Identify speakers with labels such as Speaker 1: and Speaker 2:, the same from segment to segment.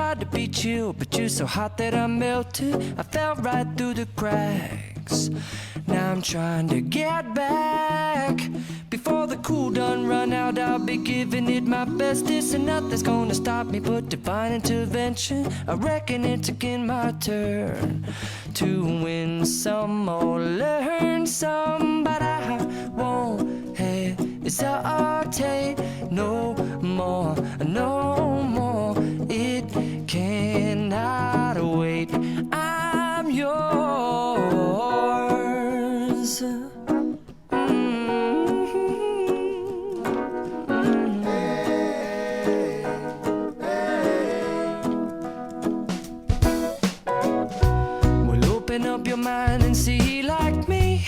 Speaker 1: tried to be chill, but you're so hot that I melted. I fell right through the cracks. Now I'm trying to get back. Before the cool done run out, I'll be giving it my best. This and nothing's gonna stop me but divine intervention. I reckon it's again my turn to win some or learn some, but I won't hesitate no more, no more. It cannot wait. I'm yours. Open up your mind and see like me.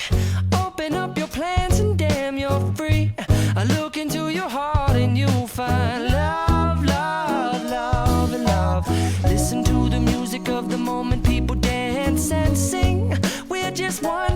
Speaker 1: Open up your plans and damn, you're free. I look into your heart and you'll find love, love, love, and love. Listen to the music of the moment, people dance and sing. We're just one